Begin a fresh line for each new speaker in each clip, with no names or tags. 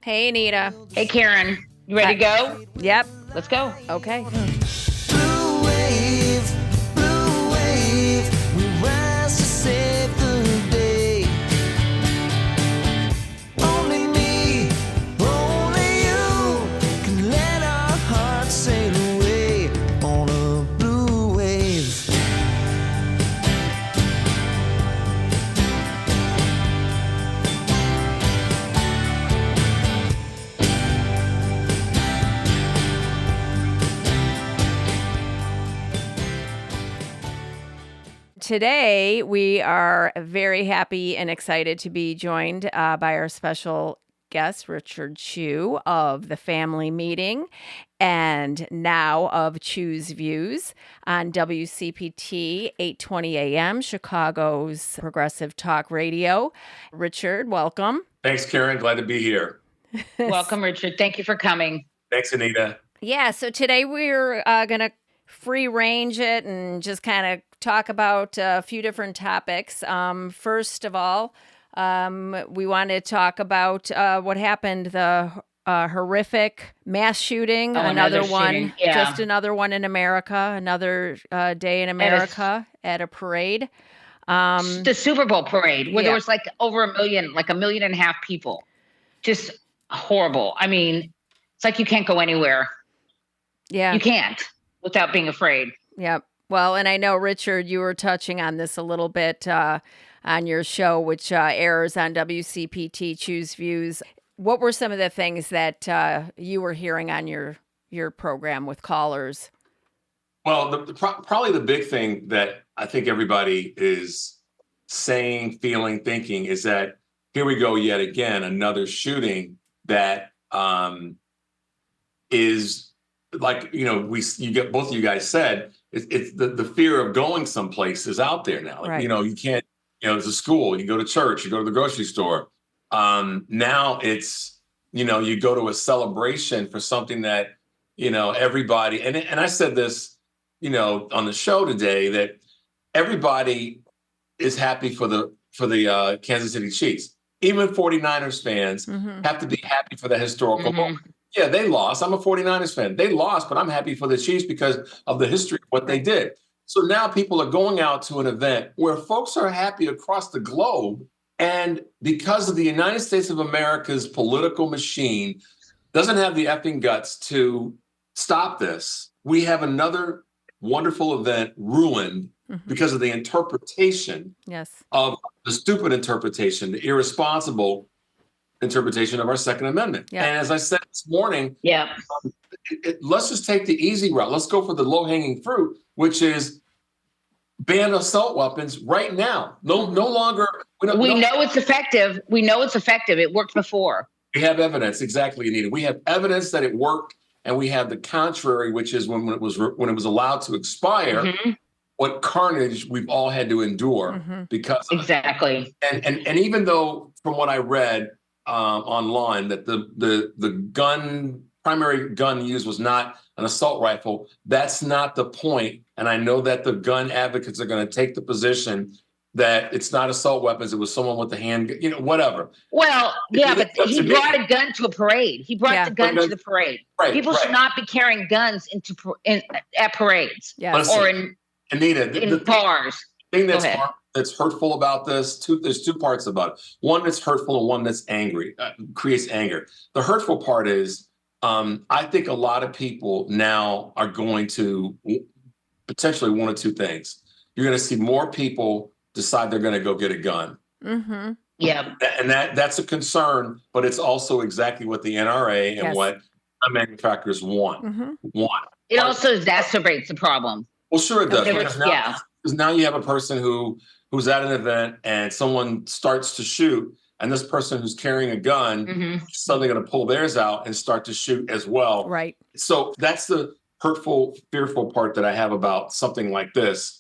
Hey, Anita.
Hey, Karen. You ready to go?
Yep.
Let's go.
Okay.
Blue wave, we rise to save the day. Only me, only you can let our hearts sail away on a blue wave.
Today, we are very happy and excited to be joined by our special guest, Richard Chu of the Family Meeting and now of Chu's Views on WCPT 820 AM, Chicago's progressive talk radio. Richard, welcome.
Thanks, Karen. Glad to be here.
Welcome, Richard. Thank you for coming.
Thanks, Anita.
Yeah, so today we're going to free range it and just kind of talk about a few different topics. First of all, we want to talk about what happened, the horrific mass shooting, another one,
shooting. Yeah.
just another one in America, another day in America at a parade.
The Super Bowl parade where
Yeah.
there was like over a million, like 1.5 million people. Just horrible. I mean, it's like you can't go anywhere.
Yeah.
You can't without being afraid.
Yep. Well, and I know, Richard, you were touching on this a little bit on your show, which airs on WCPT Choose Views. What were some of the things that you were hearing on your program with callers?
Well, probably the big thing that I think everybody is saying, feeling, thinking is that here we go yet again, another shooting that is like, you get both of you guys said, it's the fear of going someplace is out there now. Like,
Right.
you can't, it's a school, you go to church, you go to the grocery store. Now it's, you go to a celebration for something that, everybody, and I said this, on the show today, that everybody is happy for the Kansas City Chiefs. Even 49ers fans have to be happy for the historical moment. Yeah, they lost. I'm a 49ers fan. They lost, but I'm happy for the Chiefs because of the history of what they did. So now people are going out to an event where folks are happy across the globe. And because of the United States of America's political machine doesn't have the effing guts to stop this, we have another wonderful event ruined because of the interpretation of the stupid interpretation, the irresponsible interpretation of our Second Amendment.
Yeah.
And as I said this morning,
Yeah.
Let's just take the easy route. Let's go for the low-hanging fruit, which is ban assault weapons right now. No longer.
We know it's effective. We know it's effective. It worked before.
We have evidence, exactly, Anita. We have evidence that it worked, and we have the contrary, which is when it was allowed to expire, what carnage we've all had to endure because of
Exactly.
it. And even though, from what I read online, that the primary gun used was not an assault rifle, that's not the point. And I know that the gun advocates are going to take the position that it's not assault weapons, it was someone with a hand, whatever.
Well, yeah, but he brought a gun to a parade. He brought the gun to the parade.
Right,
People should not be carrying guns at parades or in
Anita,
bars.
The thing that's hurtful about this, there's two parts about it. One that's hurtful and one that's angry, creates anger. The hurtful part is, I think a lot of people now are going to potentially one of two things. You're going to see more people decide they're going to go get a gun.
Yeah.
And that's a concern, but it's also exactly what the NRA and what manufacturers want.
It also exacerbates the problem.
Well, sure it does.
Yeah.
Because now you have a person who's at an event and someone starts to shoot, and this person who's carrying a gun is suddenly going to pull theirs out and start to shoot as well.
Right.
So that's the hurtful, fearful part that I have about something like this.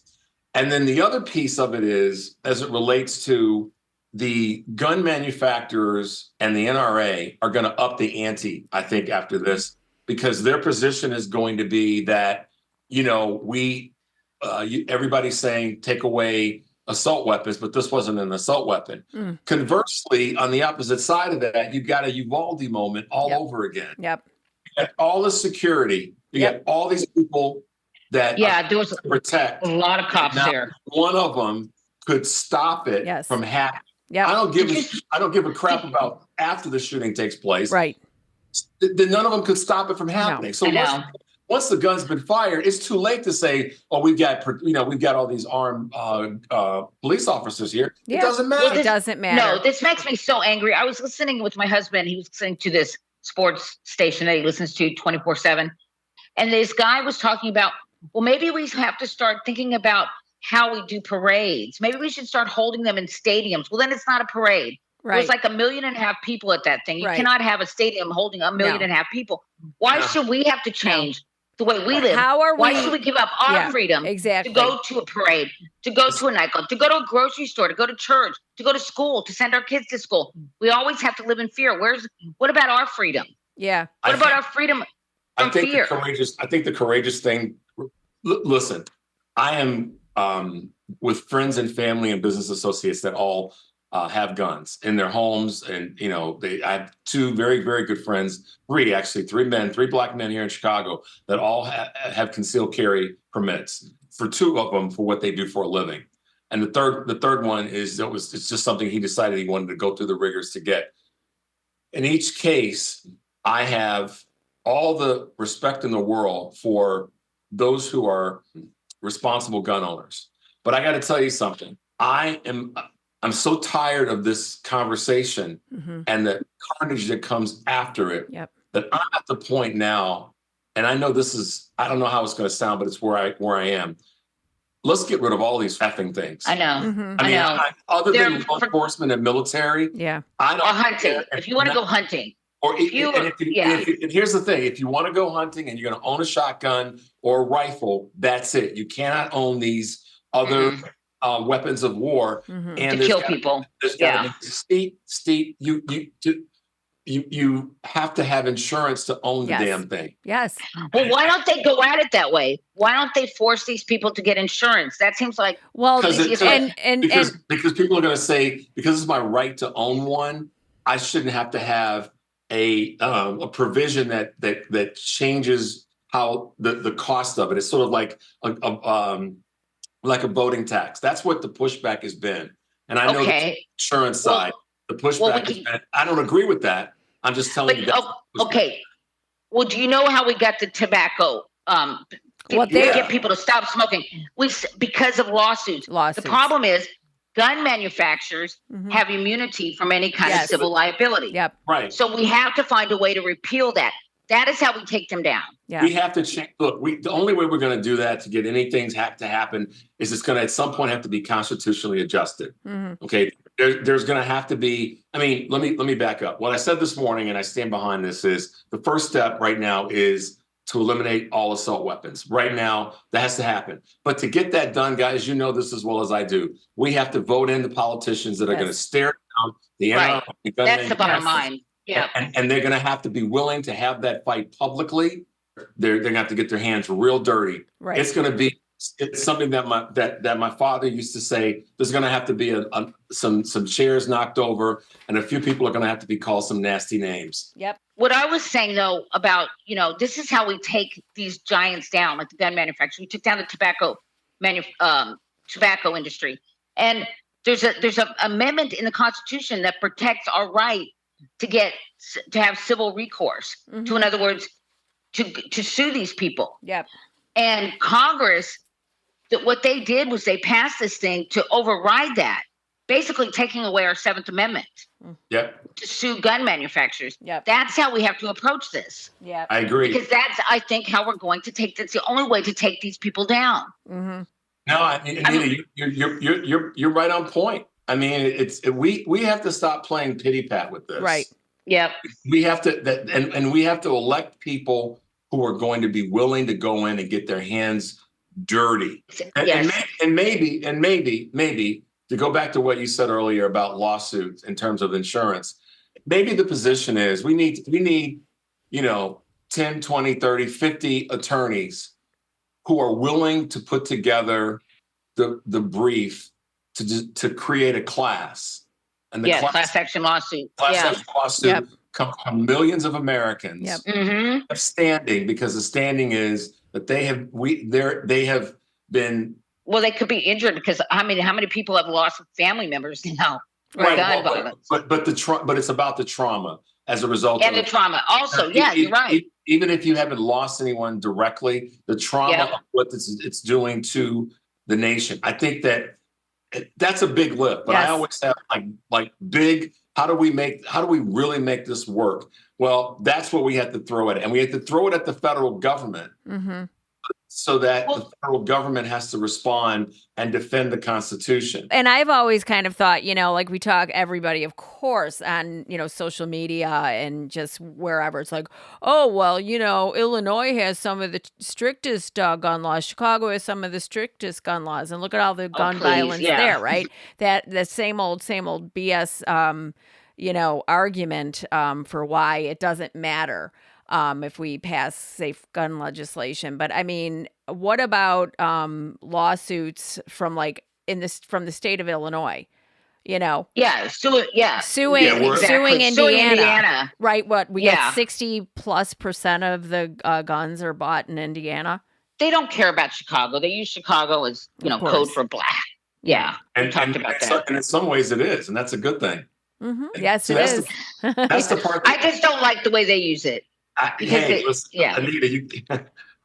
And then the other piece of it is, as it relates to the gun manufacturers and the NRA are going to up the ante, I think, after this, because their position is going to be that, everybody's saying take away assault weapons, but this wasn't an assault weapon. Conversely, on the opposite side of that, you've got a Uvalde moment all over again.
Yep.
You got all the security. You got all these people that
there was
to protect.
a lot of cops
Now,
there.
one of them could stop it from happening.
Yep.
I don't give a crap about after the shooting takes place.
Right.
None of them could stop it from happening.
No.
So once the gun's been fired, it's too late to say, "Oh, we've got all these armed police officers here."
Yeah.
It doesn't matter.
It doesn't matter.
No, this makes me so angry. I was listening with my husband. He was listening to this sports station that he listens to 24/7, and this guy was talking about, well, maybe we have to start thinking about how we do parades. Maybe we should start holding them in stadiums. Well, then it's not a parade.
Right.
There's like 1.5 million people at that thing. You
Right.
cannot have a stadium holding 1.5 million people. Why should we have to change the way we live? Why should we give up our freedom to go to a parade, to go to a nightclub, to go to a grocery store, to go to church, to go to school, to send our kids to school? We always have to live in fear. What about our freedom?
Yeah.
What about our freedom from fear?
I think the courageous thing. Listen, I am with friends and family and business associates that all have guns in their homes, and I have two very, very good friends, three black men here in Chicago that all have concealed carry permits. For two of them, for what they do for a living, and the third one it's just something he decided he wanted to go through the rigors to get. In each case, I have all the respect in the world for those who are responsible gun owners. But I got to tell you something. I'm so tired of this conversation and the carnage that comes after it that I'm at the point now, and I know I don't know how it's going to sound, but it's where I am. Let's get rid of all these effing things.
I know.
I mean, other than law enforcement and military, I don't.
Or hunting. If you want to go hunting.
And here's the thing: if you want to go hunting and you're going to own a shotgun or a rifle, that's it. You cannot own these other weapons of war and
to kill people.
Steve, you have to have insurance to own the damn thing.
Yes.
Well, why don't they go at it that way? Why don't they force these people to get insurance? That seems like
because people are going to say, because it's my right to own one, I shouldn't have to have a provision that changes how the cost of it. It's sort of like a voting tax. That's what the pushback has been. And I know the insurance side, the pushback has been, I don't agree with that. I'm just telling you.
Okay. Well, do you know how we got the tobacco? Get people to stop smoking. Because of lawsuits. The problem is gun manufacturers have immunity from any kind of civil liability.
Yep.
Right.
So we have to find a way to repeal that. That is how we take them down.
Yeah.
We have to change. Look, the only way we're going to do that to get anything to happen is it's going to at some point have to be constitutionally adjusted. Okay. There's going to have to be. I mean, let me back up. What I said this morning, and I stand behind this, is the first step right now is to eliminate all assault weapons. Right now, that has to happen. But to get that done, guys, you know this as well as I do. We have to vote in the politicians that are going to stare down the NRA.
That's the bottom line. Yeah.
And they're going to have to be willing to have that fight publicly. They're going to have to get their hands real dirty.
Right.
It's something that my father used to say. There's going to have to be some chairs knocked over, and a few people are going to have to be called some nasty names.
Yep.
What I was saying though about, this is how we take these giants down, like the gun manufacturer. We took down the tobacco industry, and there's an amendment in the Constitution that protects our right to have civil recourse. To, in other words, to sue these people.
Yep.
And Congress, what they did was they passed this thing to override that, basically taking away our 7th Amendment.
Yep.
To sue gun manufacturers.
Yep.
That's how we have to approach this.
Yeah.
I agree.
Because that's, I think, how we're going to that's the only way to take these people down.
No, Anita, you're right on point. I mean, we have to stop playing pity pat with this.
Right. Yep.
We have to and we have to elect people who are going to be willing to go in and get their hands dirty. And maybe to go back to what you said earlier about lawsuits in terms of insurance, maybe the position is we need 10, 20, 30, 50 attorneys who are willing to put together the brief to create a class. And the
class action lawsuit.
Action lawsuit come from millions of Americans standing, because the standing is that they have been.
Well, they could be injured because how many people have lost family members now?
Right. But it's about the trauma as a result
of the trauma. Also, you're right.
Even if you haven't lost anyone directly, the trauma of what it's doing to the nation. I think that's a big lift. But I always have like big. How do we really make this work? Well, that's what we have to throw at it, and we have to throw it at the federal government. So that the federal government has to respond and defend the Constitution.
And I've always kind of thought, like we talk, everybody, of course, on, social media and just wherever. It's like, oh, well, Illinois has some of the strictest gun laws. Chicago has some of the strictest gun laws. And look at all the gun violence there, right? That the same old BS, argument for why it doesn't matter. If we pass safe gun legislation. But I mean, what about lawsuits from from the state of Illinois? Suing Indiana. Right. What we get 60+% of the guns are bought in Indiana.
They don't care about Chicago. They use Chicago as code for black. Yeah,
and we talked about that. And in some ways, it is, and that's a good thing.
Yes, it is.
That's the part.
I just don't like the way they use it.
Anita,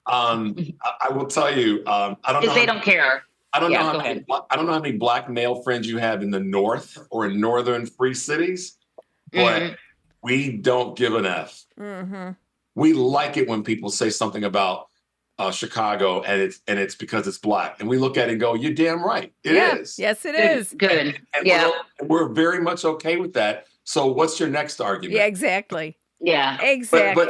I will tell you, I don't know.
They don't care.
I don't know how many black male friends you have in the North or in northern free cities, but we don't give an F. We like it when people say something about Chicago and it's because it's black, and we look at it and go, "You're damn right, it is."
Yes, it is.
Good.
And we're very much okay with that. So, what's your next argument?
Yeah, exactly.
Yeah,
exactly.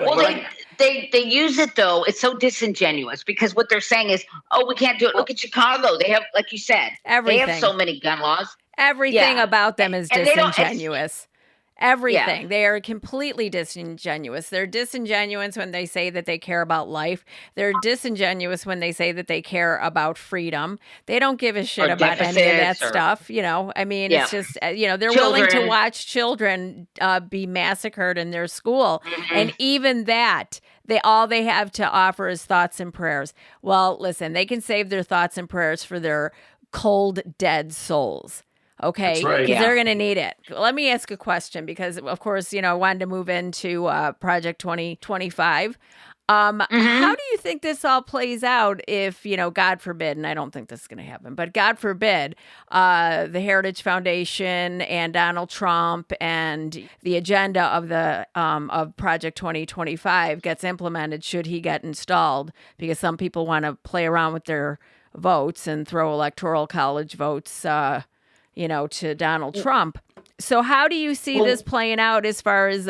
They use it though. It's so disingenuous because what they're saying is, "Oh, we can't do it. Look at Chicago. They have, like you said,
everything.
They have so many gun laws.
Everything about them is disingenuous. Everything. They are completely disingenuous. They're disingenuous when they say that they care about life. They're disingenuous when they say that they care about freedom. They don't give a shit about any of that stuff. I mean, it's just, they're willing to watch children be massacred in their school. And even that, all they have to offer is thoughts and prayers. Well, listen, they can save their thoughts and prayers for their cold, dead souls. Okay, because they're going to need it. Let me ask a question because, of course, I wanted to move into Project 2025. How do you think this all plays out if, God forbid, and I don't think this is going to happen, but God forbid, the Heritage Foundation and Donald Trump and the agenda of the of Project 2025 gets implemented should he get installed, because some people want to play around with their votes and throw electoral college votes to Donald Trump. So how do you see this playing out as far as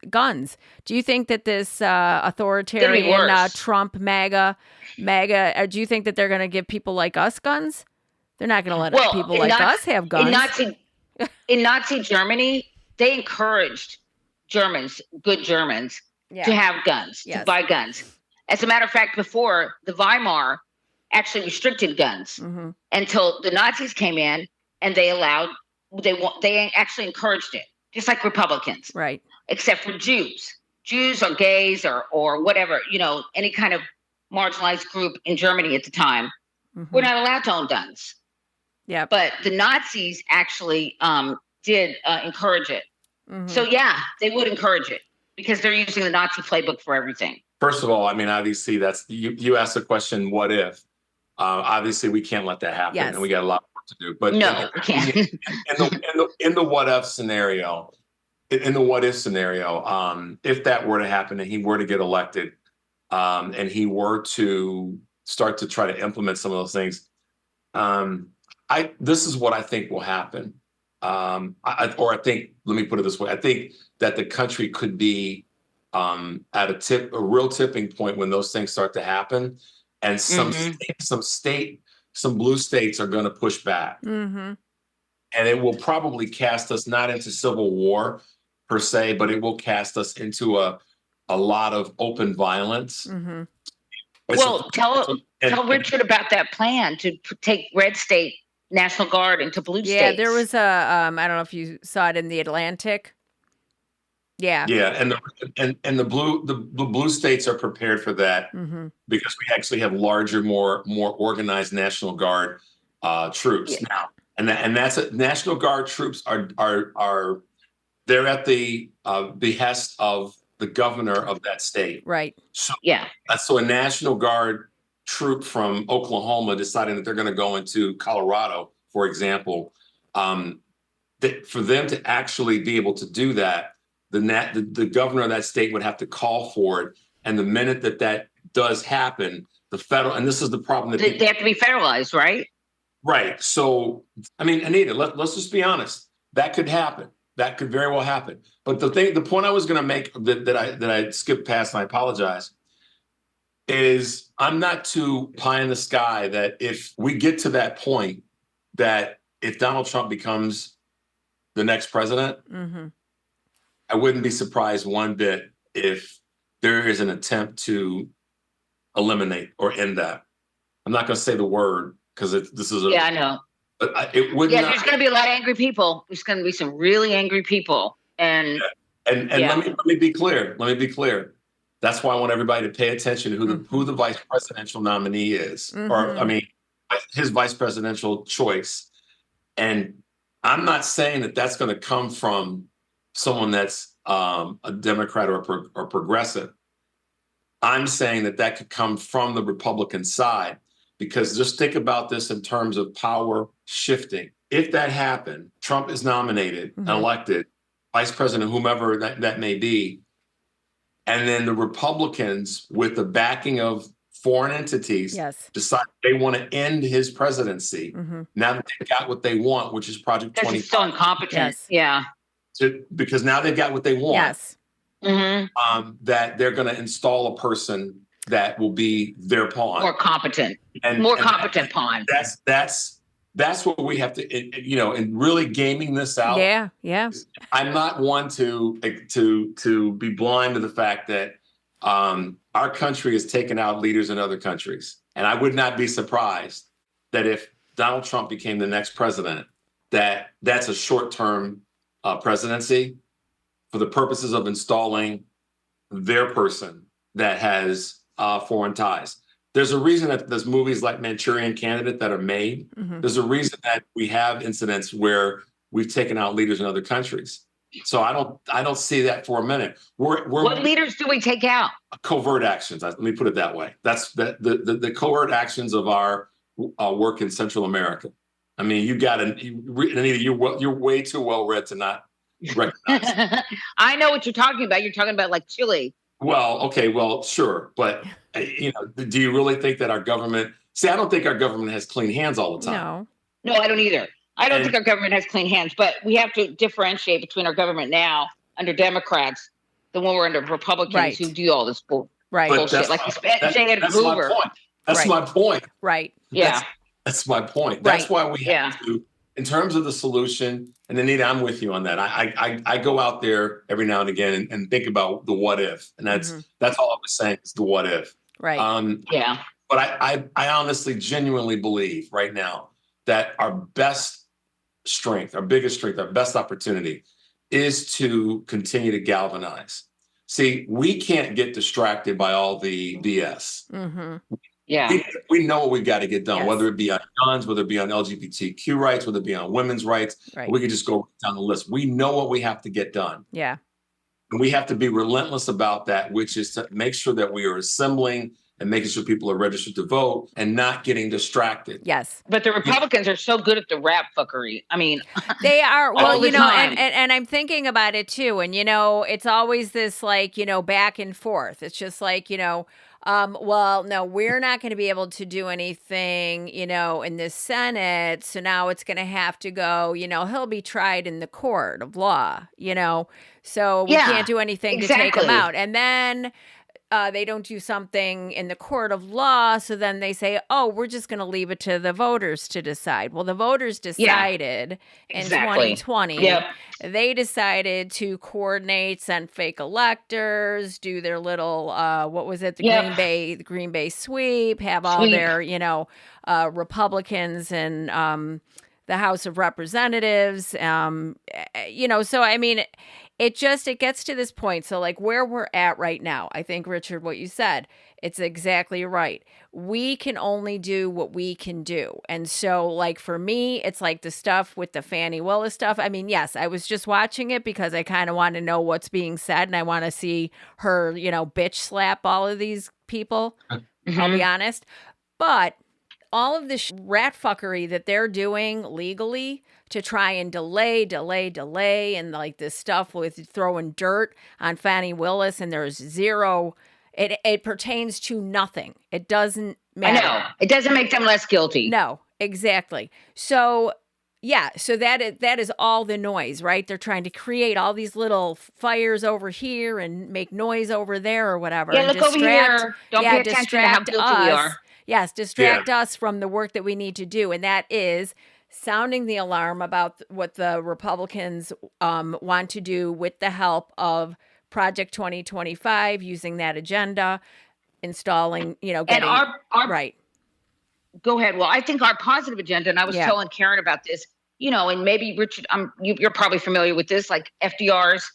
guns? Do you think that this authoritarian Trump MAGA, do you think that they're going to give people like us guns? They're not going to let people like us have guns.
In Nazi Germany, they encouraged good Germans, to have guns, to buy guns. As a matter of fact, before the Weimar actually restricted guns until the Nazis came in. And they actually encouraged it, just like Republicans,
right?
Except for Jews or gays or whatever, any kind of marginalized group in Germany at the time, were not allowed to own guns.
Yeah,
but the Nazis actually did encourage it. So they would encourage it because they're using the Nazi playbook for everything.
First of all, I mean, obviously, that's you asked the question, what if? Obviously, we can't let that happen, and we got a lot to do, but
no, we can't.
in the what if scenario, if that were to happen and he were to get elected, and he were to start to try to implement some of those things, this is what I think will happen. Let me put it this way: I think that the country could be at a real tipping point when those things start to happen, and some blue states are going to push back. And it will probably cast us not into civil war per se, but it will cast us into a lot of open violence.
Well, tell Richard about that plan to take red state National Guard into blue states.
Yeah, there was a, I don't know if you saw it in the Atlantic. Yeah.
Yeah, and the blue states are prepared for that because we actually have larger, more organized National Guard troops now, and that's it. National Guard troops are they're at the behest of the governor of that state.
Right.
So so a National Guard troop from Oklahoma deciding that they're going to go into Colorado, for example, for them to actually be able to do that, the governor of that state would have to call for it. And the minute that does happen, the federal, and this is the problem, that
they have to be federalized, right?
Right. So, I mean, Anita, let's just be honest. That could happen. That could very well happen. But the point I was going to make that I skipped past, and I apologize, is I'm not too pie in the sky that if we get to that point, that if Donald Trump becomes the next president, I wouldn't be surprised one bit if there is an attempt to eliminate or end that. I'm not going to say the word because this is
I know.
But it would not.
There's going to be a lot of angry people. There's going to be some really angry people. And
let me be clear. Let me be clear. That's why I want everybody to pay attention to who the vice presidential nominee is, or I mean, his vice presidential choice. And I'm not saying that that's going to come from someone that's a Democrat or progressive. I'm saying that could come from the Republican side, because just think about this in terms of power shifting. If that happened, Trump is nominated and elected vice president, whomever that may be, and then the Republicans, with the backing of foreign entities, decide they want to end his presidency. Now that they've got what they want, which is Project 20.
He's so incompetent.
Because now they've got what they want. That they're going to install a person that will be their pawn.
More competent. Competent pawn.
That's what we have to, and really gaming this out.
Yeah.
I'm not one to be blind to the fact that our country has taken out leaders in other countries. And I would not be surprised that if Donald Trump became the next president, that's a short-term presidency for the purposes of installing their person that has foreign ties. There's a reason that there's movies like Manchurian Candidate that are made. There's a reason that we have incidents where we've taken out leaders in other countries. So I don't see that for a minute.
What leaders do we take out?
Covert actions. Let me put it that way. That's the covert actions of our work in Central America. I mean, Anita, you're way too well read to not recognize.
I know what you're talking about. You're talking about like Chile.
Well, okay, sure, but do you really think that our government? See, I don't think our government has clean hands all the time.
No, I don't either. I don't think our government has clean hands, but we have to differentiate between our government now under Democrats than when we're under Republicans who do all this bullshit, like Hoover.
That's my point.
Right.
Yeah.
That's my point. That's why we have to, in terms of the solution, and Anita, I'm with you on that. I go out there every now and again and think about the what if, and that's all I was saying is the what if.
Right.
But I honestly, genuinely believe right now that our best strength, our biggest strength, our best opportunity is to continue to galvanize. See, we can't get distracted by all the BS. We know what we've got to get done, whether it be on guns, whether it be on LGBTQ rights, whether it be on women's rights. We could just go down the list. We know what we have to get done.
Yeah.
And we have to be relentless about that, which is to make sure that we are assembling and making sure people are registered to vote and not getting distracted.
Yes.
But the Republicans are so good at the rap fuckery. I mean,
they are. Well, and I'm thinking about it too. And, it's always this back and forth. It's just like, no, we're not going to be able to do anything, in the Senate. So now it's going to have to go, he'll be tried in the court of law, so we can't do anything to take him out. And then they don't do something in the court of law. So then they say, oh, we're just going to leave it to the voters to decide. Well, the voters decided in 2020.
Yep.
They decided to coordinate, send fake electors, do their little, what was it? The Green Bay sweep, have all their, Republicans and the House of Representatives, so I mean, it gets to this point. So like where we're at right now, I think, Richard, what you said, it's exactly right. We can only do what we can do. And so like for me, it's like the stuff with the Fani Willis stuff. I mean, yes, I was just watching it because I kind of want to know what's being said and I want to see her, bitch slap all of these people. Mm-hmm. I'll be honest. But all of this rat fuckery that they're doing legally to try and delay, and like this stuff with throwing dirt on Fani Willis, and there's zero, it pertains to nothing. It doesn't matter.
I know. It doesn't make them less guilty.
No, exactly. So yeah, so that is all the noise, right? They're trying to create all these little fires over here and make noise over there or whatever.
Yeah, look over here. Don't pay attention to how guilty we are.
Yes, distract us from the work that we need to do. And that is sounding the alarm about what the Republicans want to do with the help of Project 2025, using that agenda, installing, getting...
And our
right.
Go ahead. Well, I think our positive agenda, and I was telling Karen about this, and maybe Richard, you're probably familiar with this, like FDR's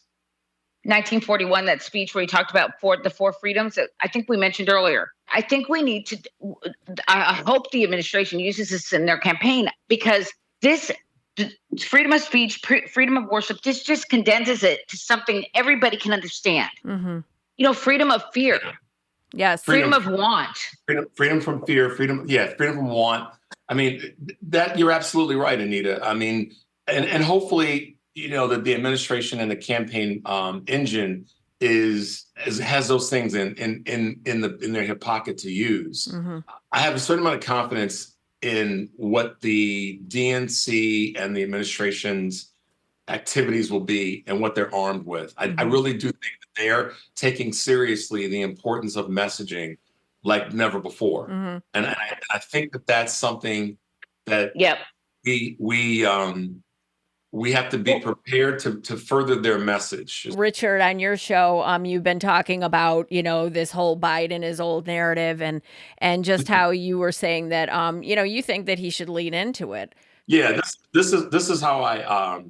1941, that speech where he talked about the four freedoms that I think we mentioned earlier. I think we need to, I hope the administration uses this in their campaign, because this freedom of speech, freedom of worship, this just condenses it to something everybody can understand. Mm-hmm. Freedom of fear.
Yes.
Freedom of want.
Freedom from fear, freedom from want. I mean, that you're absolutely right, Anita. I mean, and hopefully, that the administration and the campaign engine has those things in their hip pocket to use. Mm-hmm. I have a certain amount of confidence in what the DNC and the administration's activities will be and what they're armed with. Mm-hmm. I really do think that they're taking seriously the importance of messaging like never before. Mm-hmm. And I think that that's something that we have to be prepared to further their message.
Richard, on your show, you've been talking about, this whole Biden is old narrative and just how you were saying that, you think that he should lean into it.
Yeah, this is how I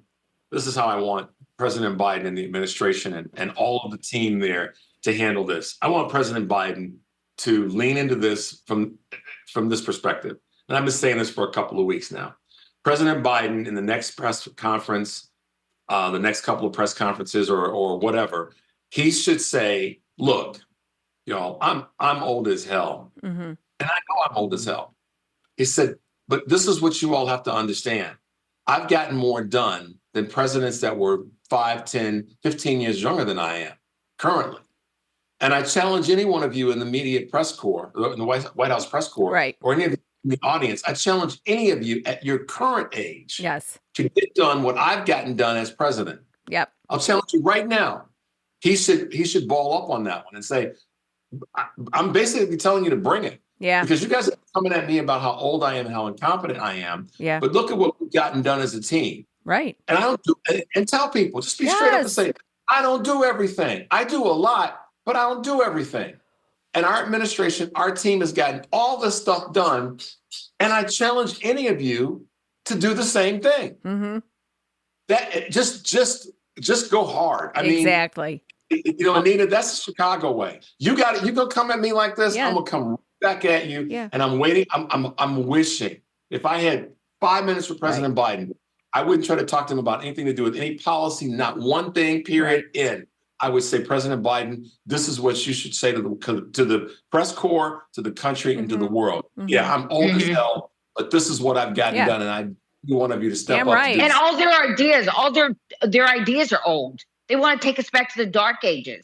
want President Biden and the administration and all of the team there to handle this. I want President Biden to lean into this from this perspective. And I've been saying this for a couple of weeks now. President Biden in the next press conference, the next couple of press conferences or whatever, he should say, look, I'm old as hell. Mm-hmm. And I know I'm old as hell. He said, but this is what you all have to understand. I've gotten more done than presidents that were 5, 10, 15 years younger than I am currently. And I challenge any one of you in the media press corps, in the White House press corps,
right,
or any of the audience, I challenge any of you at your current age to get done what I've gotten done as president.
Yep.
I'll challenge you right now. He should ball up on that one and say, I'm basically telling you to bring it.
Yeah.
Because you guys are coming at me about how old I am, how incompetent I am.
Yeah.
But look at what we've gotten done as a team.
Right.
And I don't do, and tell people, just be straight up and say, I don't do everything. I do a lot, but I don't do everything. And our administration, our team has gotten all this stuff done. And I challenge any of you to do the same thing. Mm-hmm. That just go hard. I mean,
exactly.
Anita, that's the Chicago way. You got it. You gonna come at me like this, I'm gonna come back at you. Yeah. And I'm waiting. I'm wishing if I had 5 minutes with President Biden, I wouldn't try to talk to him about anything to do with any policy, not one thing, period, in. I would say, President Biden, this is what you should say to the press corps, to the country, and to the world. Mm-hmm. Yeah, I'm old as hell, but this is what I've gotten done, and I need one of you to step up.
Right.
And all their ideas are old. They want to take us back to the dark ages.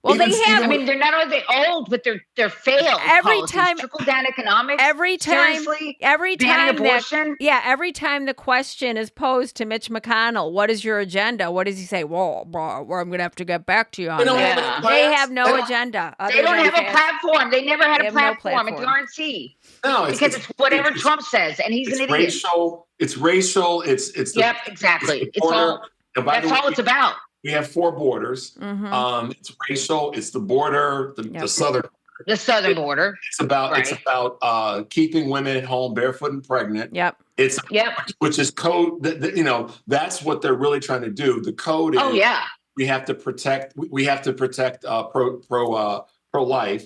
Well, they have.
I mean, they're not only old, but they're failed.
Every
policies.
time,
trickle down economics.
Every time,
seriously,
every
banning
time
abortion.
every time the question is posed to Mitch McConnell, what is your agenda? What does he say? Well, I'm going to have to get back to you on that. They have no agenda.
They don't have a platform. They never had a platform at the RNC.
No,
because it's whatever Trump says, and he's an idiot.
It's racial. It's
exactly. It's all. That's all it's about.
We have 4 borders. It's racial. It's the border, the southern.
The southern border.
It's about keeping women at home barefoot and pregnant. Which is code. That's what they're really trying to do. The code is. We have to protect. We have to protect pro-life.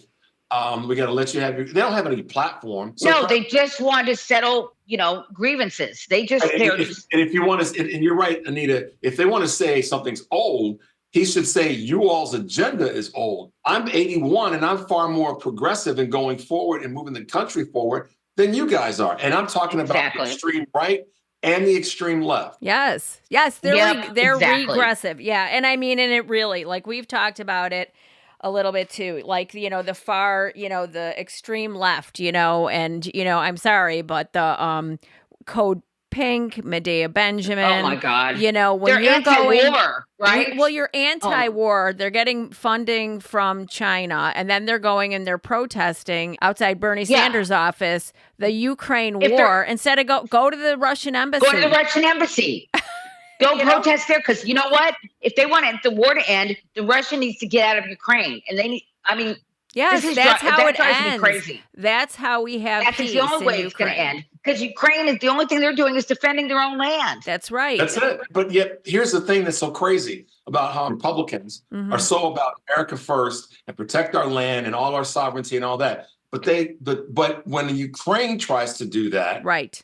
We got to let you have. They don't have any platform.
So they just want to settle, grievances. They just.
And if you want to, and you're right, Anita. If they want to say something's old, he should say you all's agenda is old. I'm 81, and I'm far more progressive in going forward and moving the country forward than you guys are. And I'm talking about the extreme right and the extreme left.
Yes, they're regressive. Yeah, and I mean, and it really, like we've talked about it a little bit too, like, the far, the extreme left, and, I'm sorry, but the Code Pink, Medea Benjamin.
Oh my God.
When
they're
you're
anti-war, right?
Well, you're anti-war. They're getting funding from China, and then they're going and they're protesting outside Bernie Sanders' office, the Ukraine war, instead of go to the Russian embassy.
Go to the Russian embassy. Go protest there, because you know what? If they want the war to end, the Russia needs to get out of Ukraine, and they need. I mean,
yes, that's how it ends.
Crazy.
That's how we have.
That's
peace
the only way it's going to end, because Ukraine is the only thing they're doing is defending their own land.
That's right.
That's it. But yet, here's the thing that's so crazy about how Republicans are so about America first and protect our land and all our sovereignty and all that. But when Ukraine tries to do that,
right?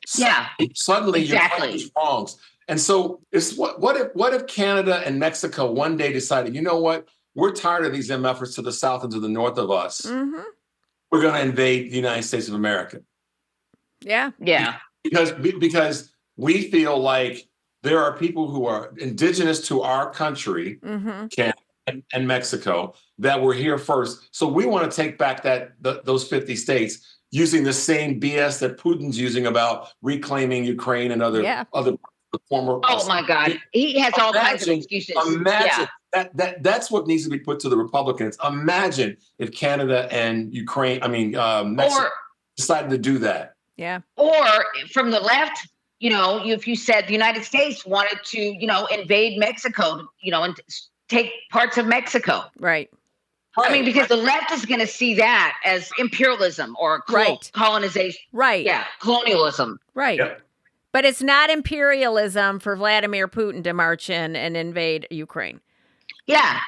Suddenly Ukraine is wrong. And so it's what if Canada and Mexico one day decided, you know what, we're tired of these MFers to the south and to the north of us. We're going to invade the United States of America.
Yeah.
Because we feel like there are people who are indigenous to our country, Canada and Mexico, that were here first. So we want to take back those 50 states using the same BS that Putin's using about reclaiming Ukraine and other the former.
Oh my God, he has all kinds of excuses.
Imagine that's what needs to be put to the Republicans. Imagine if Canada and Ukraine, Mexico, decided to do that.
Yeah.
Or from the left, if you said the United States wanted to, invade Mexico, and take parts of Mexico.
Right.
I mean, because the left is going to see that as imperialism or colonization.
Right.
Yeah. Colonialism.
Right. Yep. But it's not imperialism for Vladimir Putin to march in and invade Ukraine.
Yeah.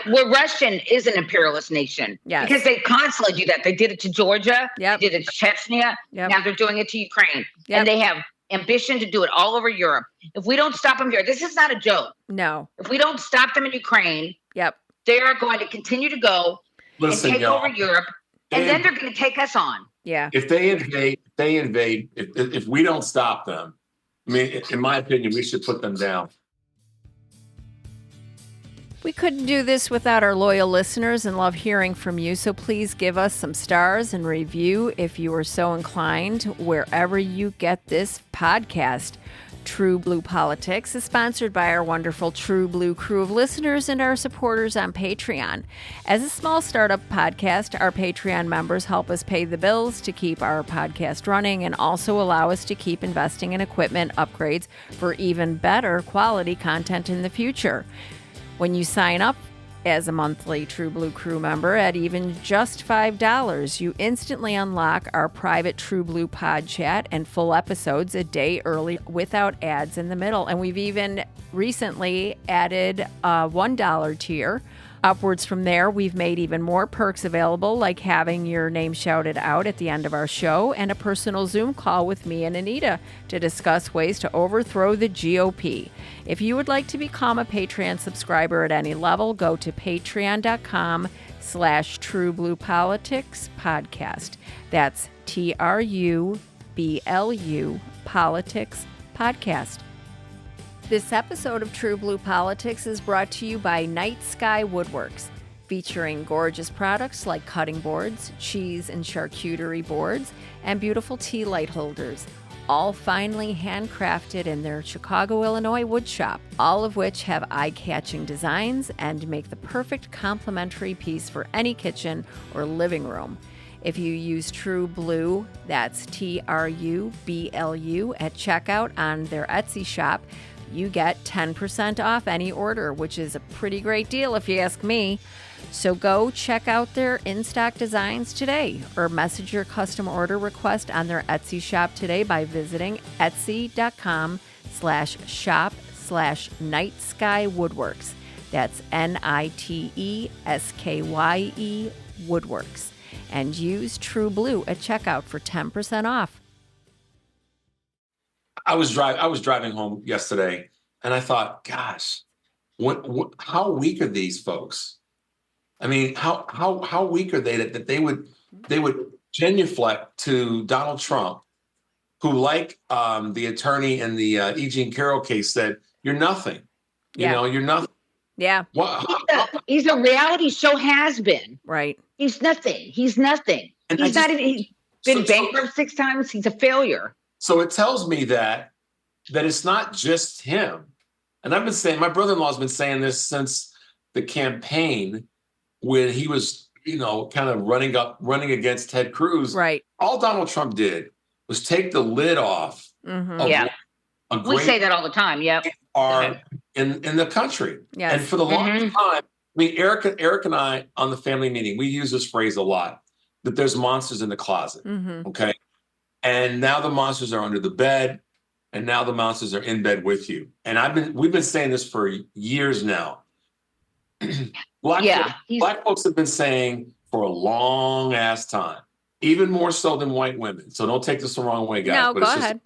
Well, Russian is an imperialist nation.
Yes.
Because they constantly do that. They did it to Georgia.
Yep.
They did it to Chechnya.
Yep.
Now they're doing it to Ukraine.
Yep.
And they have ambition to do it all over Europe. If we don't stop them here, this is not a joke.
No.
If we don't stop them in Ukraine, they are going to continue to go and take over Europe. And then they're going to take us on.
Yeah.
If they invade, if we don't stop them, I mean, in my opinion, we should put them down.
We couldn't do this without our loyal listeners and love hearing from you. So please give us some stars and review if you are so inclined wherever you get this podcast. TruBlu Politics is sponsored by our wonderful TruBlu crew of listeners and our supporters on Patreon. As a small startup podcast, our Patreon members help us pay the bills to keep our podcast running and also allow us to keep investing in equipment upgrades for even better quality content in the future. When you sign up as a monthly TruBlu crew member at even just $5, you instantly unlock our private TruBlu pod chat and full episodes a day early without ads in the middle. And we've even recently added a $1 tier. Upwards from there, we've made even more perks available, like having your name shouted out at the end of our show and a personal Zoom call with me and Anita to discuss ways to overthrow the GOP. If you would like to become a Patreon subscriber at any level, go to patreon.com/TruBlu Politics Podcast. That's TruBlu Politics Podcast. This episode of TruBlu Politics is brought to you by Night Sky Woodworks. featuring gorgeous products like cutting boards, cheese and charcuterie boards, and beautiful tea light holders, all finely handcrafted in their Chicago, Illinois wood shop, all of which have eye-catching designs and make the perfect complementary piece for any kitchen or living room. If you use TruBlu, that's TruBlu, at checkout on their Etsy shop, you get 10% off any order, which is a pretty great deal if you ask me. So go check out their in-stock designs today or message your custom order request on their Etsy shop today by visiting etsy.com/shop/Night Sky Woodworks. That's NITESKYE Woodworks. And use TruBlu at checkout for 10% off.
I was driving home yesterday, and I thought, gosh, how weak are these folks? I mean, how weak are they that they would genuflect to Donald Trump, who, like the attorney in the E. Jean Carroll case, said, "You're nothing. You know, you're nothing."
Yeah.
He's a reality show has-been.
Right.
He's nothing. He's nothing. And he's been bankrupt 6 times. He's a failure.
So it tells me that it's not just him. And I've been saying, my brother-in-law's been saying this since the campaign when he was, kind of running against Ted Cruz.
Right.
All Donald Trump did was take the lid off.
Mm-hmm. We say that all the time. Yep.
In the country.
Yes.
And for the longest time, I mean, Eric and I on the family meeting, we use this phrase a lot, that there's monsters in the closet.
Mm-hmm.
Okay. And now the monsters are under the bed, and now the monsters are in bed with you. And we've been saying this for years now. Black folks have been saying for a long ass time, even more so than white women. So don't take this the wrong way, guys.
No, go ahead.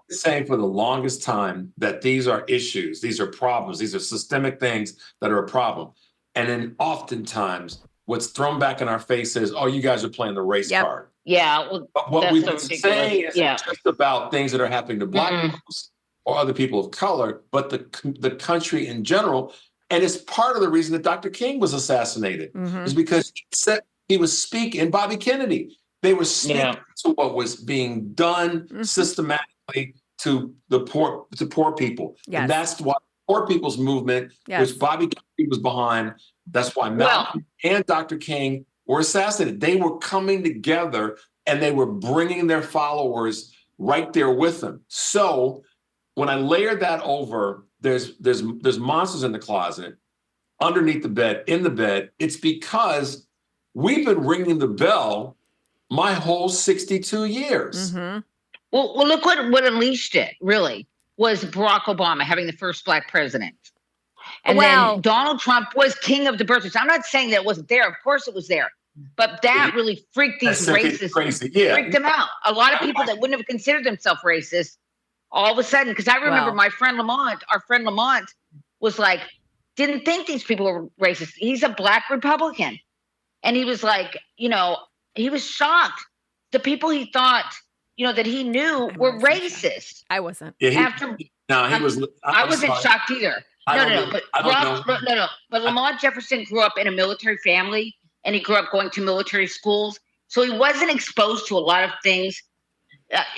Saying for the longest time that these are issues, these are problems, these are systemic things that are a problem. And then oftentimes what's thrown back in our face is, oh, you guys are playing the race card.
Yeah. Well,
but what we've been saying is just about things that are happening to Black folks or other people of color, but the country in general. And it's part of the reason that Dr. King was assassinated is because he was speaking, Bobby Kennedy, they were speaking to what was being done systematically to poor people.
Yes.
And that's why poor people's movement, which Bobby Kennedy was behind, that's why Malcolm and Dr. King were assassinated. They were coming together and they were bringing their followers right there with them. So when I layered that over, there's monsters in the closet, underneath the bed, in the bed. It's because we've been ringing the bell my whole 62 years.
Mm-hmm.
Well, look what unleashed it, really, was Barack Obama having the first Black president. And then Donald Trump was king of the birthdays. I'm not saying that it wasn't there. Of course it was there. But that really freaked these racists, freaked them out. A lot of people that wouldn't have considered themselves racist, all of a sudden, because I remember our friend Lamont was like, didn't think these people were racist. He's a Black Republican. And he was like, he was shocked. The people he thought, that he knew were racist.
I wasn't.
Yeah,
I
wasn't shocked either. But Lamont Jefferson grew up in a military family, and he grew up going to military schools. So he wasn't exposed to a lot of things.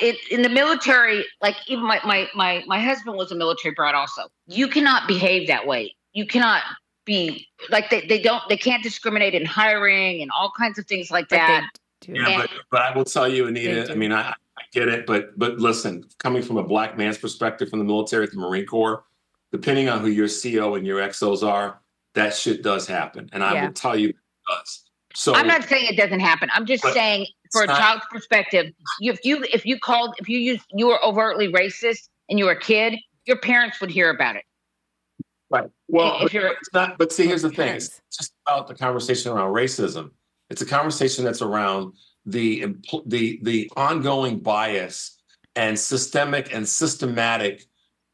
In the military, like even my husband was a military brat also. You cannot behave that way. You cannot be like they can't discriminate in hiring and all kinds of things like that.
But I will tell you, Anita, I mean, I get it, but listen, coming from a Black man's perspective from the military, the Marine Corps, depending on who your CO and your XOs are, that shit does happen. And I will tell you it does. So
I'm not saying it doesn't happen. I'm just saying for a child's perspective, if you were overtly racist and you were a kid, your parents would hear about it.
Right. Well, it's not. But see, here's the thing: it's just about the conversation around racism. It's a conversation that's around the ongoing bias and systemic and systematic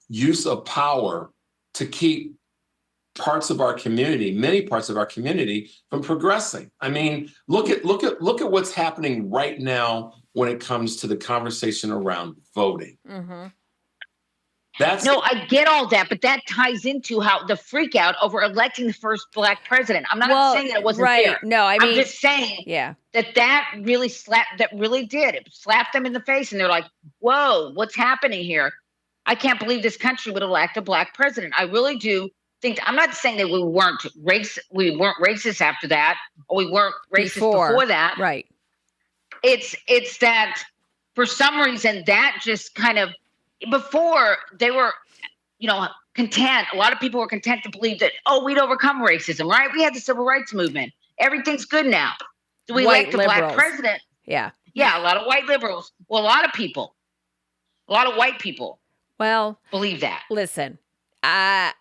use of power to keep parts of our community, many parts of our community, from progressing. I mean, look at what's happening right now when it comes to the conversation around voting.
Mm-hmm.
No, I get all that, but that ties into how the freak out over electing the first Black president. I'm not saying that it wasn't there.
No, I mean,
I'm just saying that really slapped. That really did. It slapped them in the face, and they're like, "Whoa, what's happening here? I can't believe this country would elect a Black president." I really do think. I'm not saying that we weren't racist after that, or we weren't racist before that.
Right.
It's that for some reason that just kind of, before they were, content. A lot of people were content to believe that, we'd overcome racism, right? We had the civil rights movement. Everything's good now. Do we elect a Black president?
Yeah.
Yeah, a lot of white liberals. Well, a lot of white people.
Well,
believe that.
Listen, I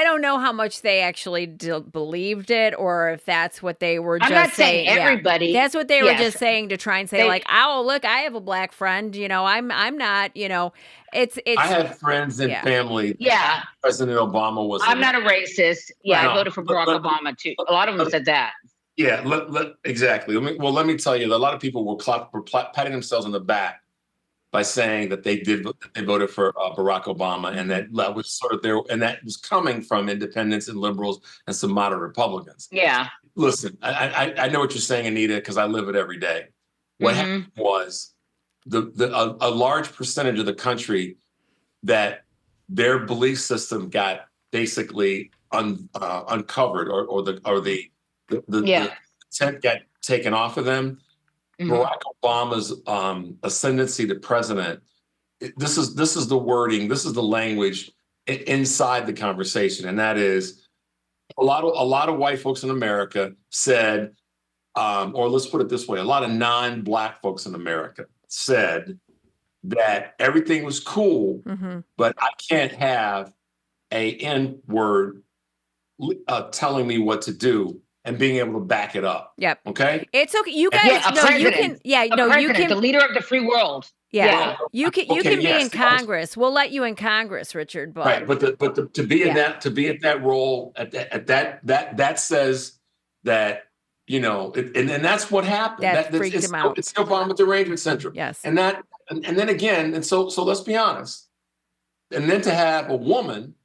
don't know how much they actually believed it, or if that's what they were just saying.
I'm not saying everybody.
Yeah. That's what they were just saying to try and say, oh, look, I have a Black friend. I'm not. It's.
I have friends and family.
Yeah.
President Obama was.
I'm not a racist. Yeah, I voted for Barack Obama too. A lot of them said that.
Yeah. Exactly. Let me tell you, a lot of people were patting themselves on the back by saying that they voted for Barack Obama, and that was sort of and that was coming from independents and liberals and some moderate Republicans.
Yeah.
Listen, I know what you're saying, Anita, because I live it every day. What happened was a large percentage of the country that their belief system got basically uncovered, or the tent got taken off of them. Barack Obama's ascendancy to president. This is the wording. This is the language inside the conversation, and that is a lot of white folks in America said, or let's put it this way: a lot of non-Black folks in America said that everything was cool, but I can't have a N-word telling me what to do and being able to back it up.
Yep.
Okay.
It's okay. You guys, you can. Yeah. You can.
The leader of the free world.
Yeah. You can be in Congress. We'll let you in Congress, Richard. But
right. But to be in that role at that says that, and that's what happened.
That freaked him out.
It's Obama derangement syndrome.
Yes.
And then again, and so let's be honest. And then to have a woman.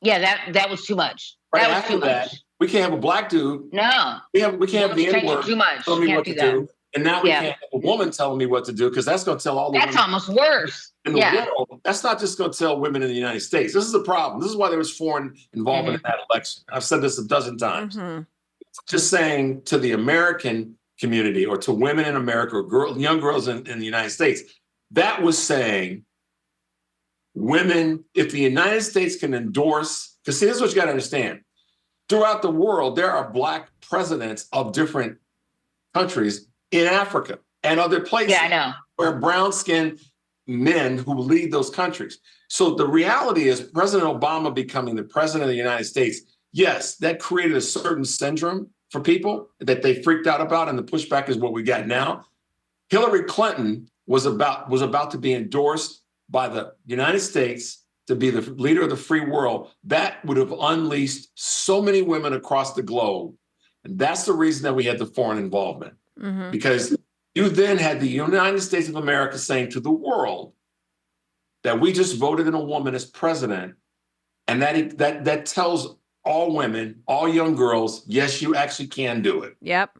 Yeah, that was too much.
Right
that was
after
too
that,
much.
We can't have a Black dude.
No.
We can't have the N-word
too much.
telling me what to do. And now we can't have a woman telling me what to do, because that's going to tell all the
women. That's almost worse.
In the world. That's not just going to tell women in the United States. This is the problem. This is why there was foreign involvement in that election. I've said this a dozen times. Just saying to the American community, or to women in America, or young girls in the United States, that was saying, women, if the United States can endorse, because see, this is what you got to understand. Throughout the world, there are Black presidents of different countries in Africa and other places.
Yeah, I know.
Where brown-skinned men who lead those countries. So the reality is, President Obama becoming the president of the United States, yes, that created a certain syndrome for people that they freaked out about, and the pushback is what we got now. Hillary Clinton was about to be endorsed by the United States to be the leader of the free world. That would have unleashed so many women across the globe. And that's the reason that we had the foreign involvement. Because you then had the United States of America saying to the world that we just voted in a woman as president. And that tells all women, all young girls, yes, you actually can do it.
Yep.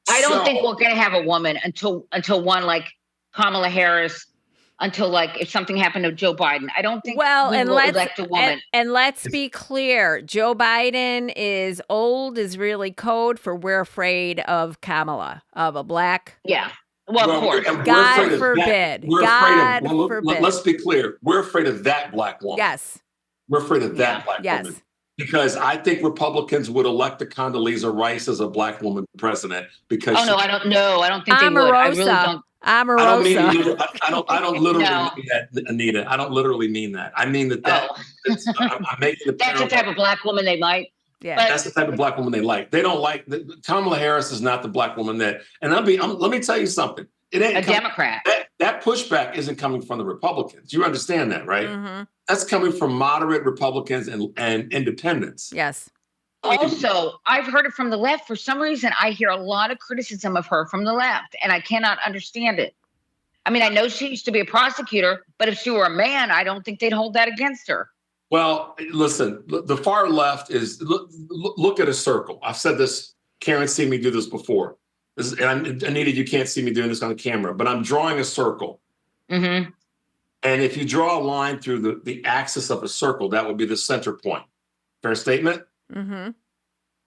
I don't think we're going to have a woman until one like Kamala Harris, until like if something happened to Joe Biden. I don't think we will elect a woman.
And let's be clear, Joe Biden is really code for we're afraid of Kamala, of a Black.
Yeah. Well, of course.
God forbid. God forbid.
Let's be clear. We're afraid of that Black woman.
Yes.
We're afraid of that Black woman. Because I think Republicans would elect a Condoleezza Rice as a Black woman president. Because
I don't know. I don't think they would. I really don't.
Omarosa.
I don't literally mean that, Anita. I don't literally mean that. I mean that. I'm making the
that's the type of Black woman they like.
Yeah,
but
that's the type of Black woman they like. They don't like Kamala Harris is not the Black woman that. And let me tell you something. It ain't
a Democrat.
That pushback isn't coming from the Republicans. You understand that, right? That's coming from moderate Republicans and independents.
Yes.
Also, I've heard it from the left. For some reason, I hear a lot of criticism of her from the left, and I cannot understand it. I mean, I know she used to be a prosecutor, but if she were a man, I don't think they'd hold that against her.
Well, listen, the far left is, look at a circle. I've said this, Karen's seen me do this before. Anita, you can't see me doing this on the camera, but I'm drawing a circle.
Mm-hmm.
And if you draw a line through the axis of a circle, that would be the center point. Fair statement?
Mm-hmm.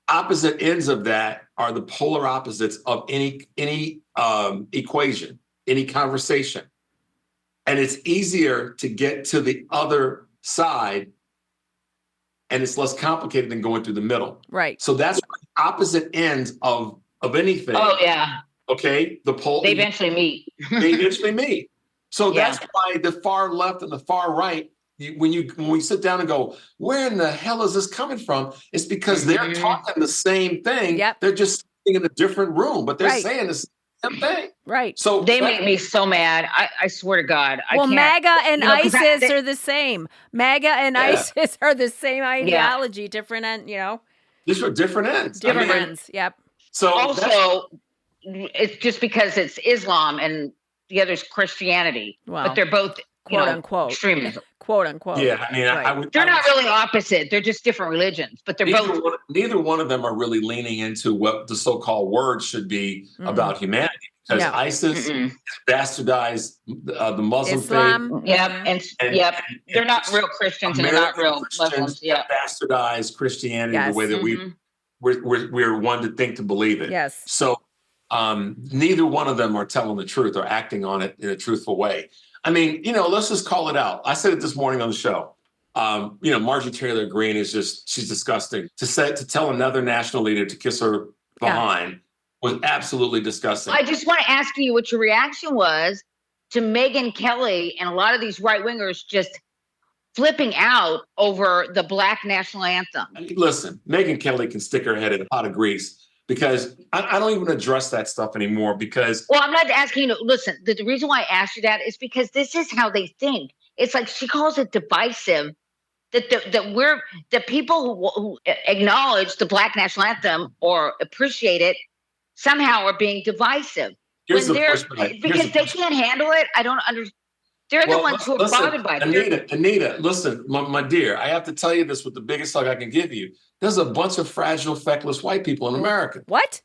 Opposite ends of that are the polar opposites of any equation, any conversation. And it's easier to get to the other side, and it's less complicated than going through the middle.
Right.
So that's opposite ends of anything.
Oh, yeah.
Okay.
They eventually meet.
They eventually meet. So that's why the far left and the far right, when we sit down and go, where in the hell is this coming from? It's because they're talking the same thing.
Yep.
They're just in a different room, but they're saying the same thing.
Right.
So
they make me so mad. I swear to God.
Well, MAGA and ISIS are the same. MAGA and ISIS are the same ideology, different end,
These are different ends.
Different ends. Yep.
So
also, it's just because it's Islam and the other's Christianity, but they're both
quote unquote
extremism.
Quote unquote.
Yeah, I mean,
they're not really opposite. They're just different religions, but they're
neither one of them are really leaning into what the so-called word should be about humanity. Because ISIS bastardized the Muslim
Islam.
faith.
And they're not real Christians and they're not real Muslims. Yeah,
bastardized Christianity the way that we're one to think to believe it.
Yes.
So neither one of them are telling the truth or acting on it in a truthful way. I mean, let's just call it out. I said it this morning on the show. Marjorie Taylor Greene she's disgusting. To tell another national leader to kiss her behind was absolutely disgusting.
I just want to ask you what your reaction was to Megyn Kelly and a lot of these right wingers just flipping out over the Black national anthem.
Listen, Megyn Kelly can stick her head in a pot of grease because I don't even address that stuff anymore because.
Well, I'm not asking you to listen. The reason why I asked you that is because this is how they think. It's like she calls it divisive. That people who acknowledge the Black national anthem or appreciate it somehow are being divisive. Because they can't handle it. I don't understand. They're the ones who are bothered by it.
Anita, listen, my dear, I have to tell you this with the biggest hug I can give you. There's a bunch of fragile, feckless white people in America.
What?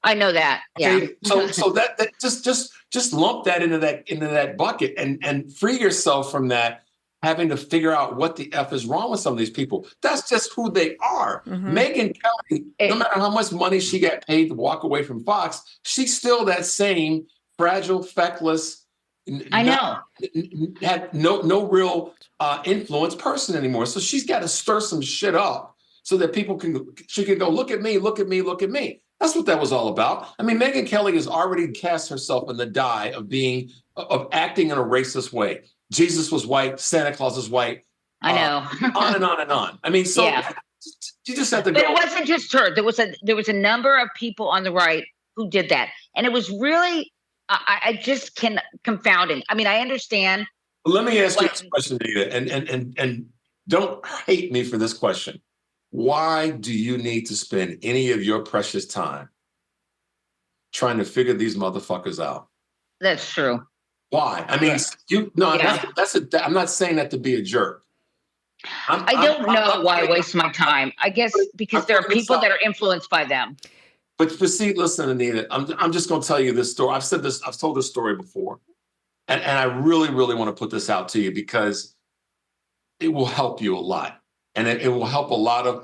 I know that.
Okay? Yeah. So that just lump that into that bucket and free yourself from that having to figure out what the F is wrong with some of these people. That's just who they are. Mm-hmm. Megyn Kelly, no matter how much money she got paid to walk away from Fox, she's still that same fragile, feckless, had no real influence person anymore. So she's got to stir some shit up so that she can go, look at me, look at me, look at me. That's what that was all about. I mean, Megyn Kelly has already cast herself in the die of acting in a racist way. Jesus was white, Santa Claus is white.
I know.
On and on and on. I mean, so you just have to go.
But it wasn't just her. There was a number of people on the right who did that. And it was really I just can confounding. I mean, I understand.
Let me ask you this question, Anita, and don't hate me for this question. Why do you need to spend any of your precious time trying to figure these motherfuckers out?
That's true.
Why? I mean, I'm not saying that to be a jerk.
I don't know why I waste my time. I guess because there are people that are influenced by them.
But see, listen, Anita, I'm just going to tell you this story. I've told this story before. And I really, really want to put this out to you because it will help you a lot. And it will help a lot of,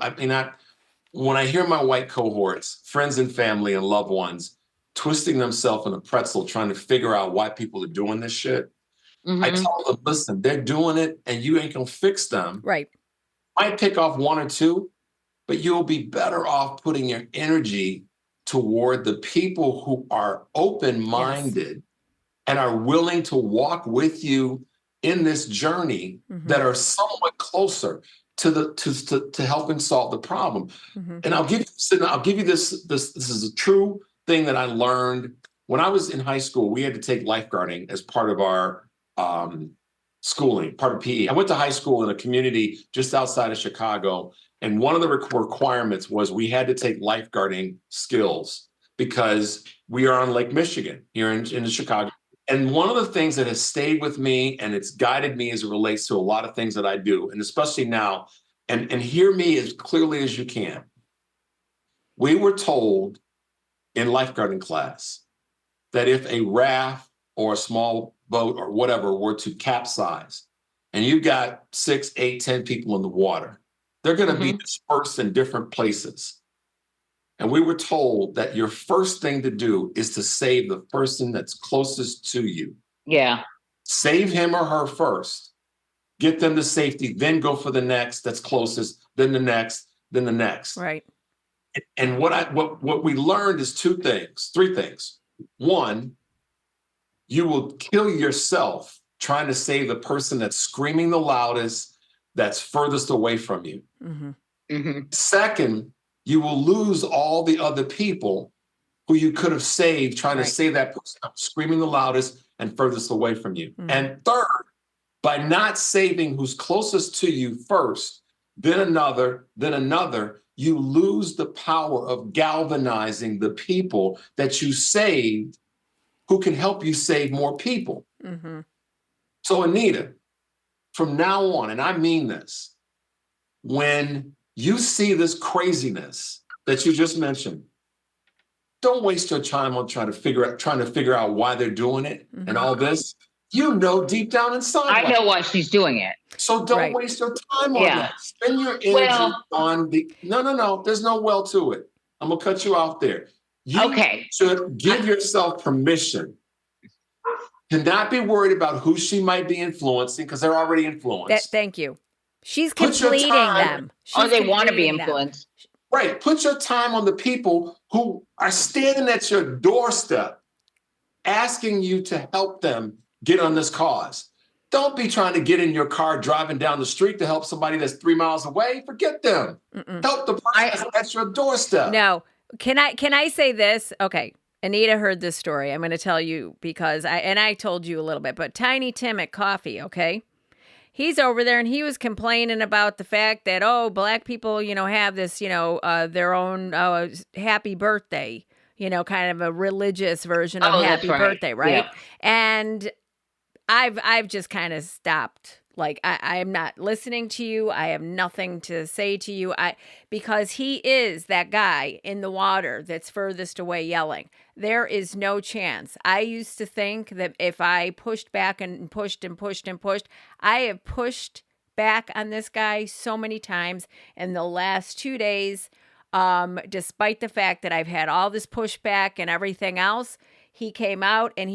when I hear my white cohorts, friends and family and loved ones twisting themselves in a pretzel trying to figure out why people are doing this shit, I tell them, listen, they're doing it and you ain't going to fix them.
Right.
Might pick off one or two, but you'll be better off putting your energy toward the people who are open-minded and are willing to walk with you in this journey that are somewhat closer to helping solve the problem. And I'll give you this is a true thing that I learned when I was in high school. We had to take lifeguarding as part of our schooling, part of PE. I went to high school in a community just outside of Chicago. And one of the requirements was we had to take lifeguarding skills because we are on Lake Michigan here in the Chicago And one of the things that has stayed with me and it's guided me as it relates to a lot of things that I do, and especially now, and hear me as clearly as you can. We were told in lifeguarding class that if a raft or a small boat or whatever were to capsize and you got 6, 8, 10 people in the water, they're going to be dispersed in different places. And we were told that your first thing to do is to save the person that's closest to you.
Yeah.
Save him or her first. Get them to safety, then go for the next that's closest, then the next, then the next.
Right.
And what we learned is three things. One, you will kill yourself trying to save the person that's screaming the loudest, that's furthest away from you. Second, you will lose all the other people who you could have saved trying to save that person screaming the loudest and furthest away from you. And third, by not saving who's closest to you first, then another, you lose the power of galvanizing the people that you saved who can help you save more people. So Anita, from now on, and I mean this, when you see this craziness that you just mentioned, don't waste your time on trying to figure out why they're doing it and all this. You know deep down inside.
I know why she's doing it.
So don't waste your time on that. Spend your energy on the no. There's no well to it. I'm gonna cut you off there. You should give yourself permission to not be worried about who she might be influencing because they're already influenced.
Thank you. She's completing them.
Or they want to be influenced.
Right. Put your time on the people who are standing at your doorstep asking you to help them get on this cause. Don't be trying to get in your car driving down the street to help somebody that's 3 miles away. Forget them. Help the person at your doorstep.
No. Can I say this? Okay. Anita heard this story. I'm going to tell you because I told you a little bit, but Tiny Tim at Coffee, okay? He's over there and he was complaining about the fact that, black people, have this, their own happy birthday, kind of a religious version of happy birthday, right? Yeah. And I've just kind of stopped. Like, I'm not listening to you. I have nothing to say to you. Because he is that guy in the water that's furthest away yelling. There is no chance. I used to think that if I pushed back and pushed and pushed and pushed, I have pushed back on this guy so many times in the last 2 days, despite the fact that I've had all this pushback and everything else. He came out and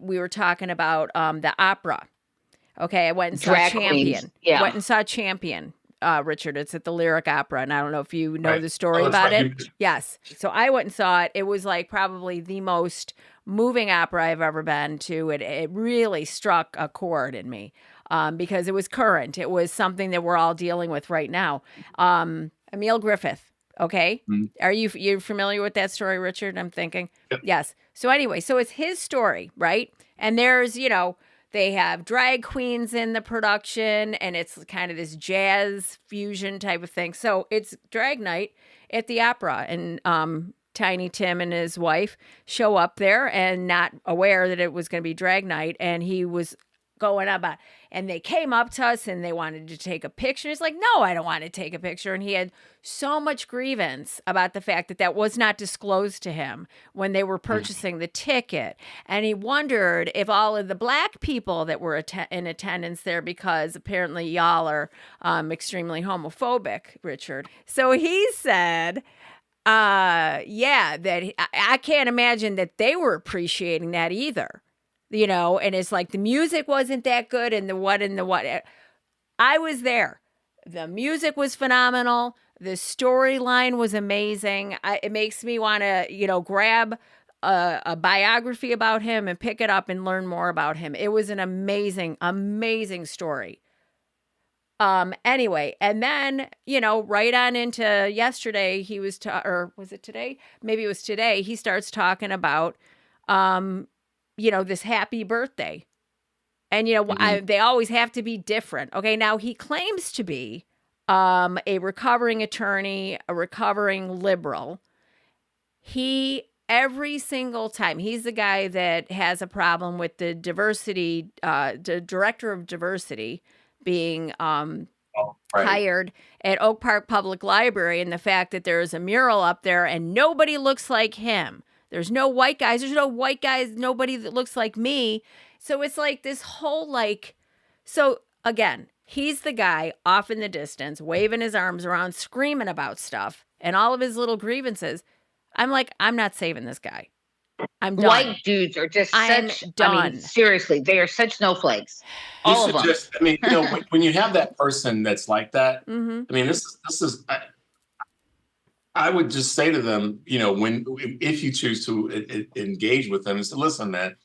we were talking about the opera. Okay, I went and saw Champion. Yeah. Went and saw Champion, Richard. It's at the Lyric Opera, and I don't know if you know the story about it. Yes. So I went and saw it. It was like probably the most moving opera I've ever been to. It really struck a chord in me because it was current. It was something that we're all dealing with right now. Emil Griffith. Okay. Are you're familiar with that story, Richard? I'm thinking. Yep. Yes. So anyway, so it's his story, right? And there's, they have drag queens in the production, and it's kind of this jazz fusion type of thing. So it's drag night at the opera, and Tiny Tim and his wife show up there and not aware that it was going to be drag night, and he was going about, and they came up to us and they wanted to take a picture. He's like, no, I don't want to take a picture. And he had so much grievance about the fact that was not disclosed to him when they were purchasing the ticket. And he wondered if all of the black people that were in attendance there, because apparently y'all are extremely homophobic, Richard. So he said, that I can't imagine that they were appreciating that either. And it's like the music wasn't that good and the what. I was there. The music was phenomenal. The storyline was amazing. It makes me want to, grab a biography about him and pick it up and learn more about him. It was an amazing, amazing story. Anyway, and then, right on into yesterday, he was, or was it today? Maybe it was today. He starts talking about, this happy birthday. And, they always have to be different. Okay. Now he claims to be a recovering attorney, a recovering liberal. He every single time. He's the guy that has a problem with the diversity, the director of diversity being hired at Oak Park Public Library, and the fact that there is a mural up there and nobody looks like him. There's no white guys. There's no white guys. Nobody that looks like me. So it's like this whole so again, he's the guy off in the distance, waving his arms around, screaming about stuff and all of his little grievances. I'm like, I'm not saving this guy. I'm done.
White dudes are just done. I mean, seriously, they are such snowflakes. All of them.
When you have that person that's like that, I mean, this is. I would just say to them, if you choose to engage with them, and say, listen, man,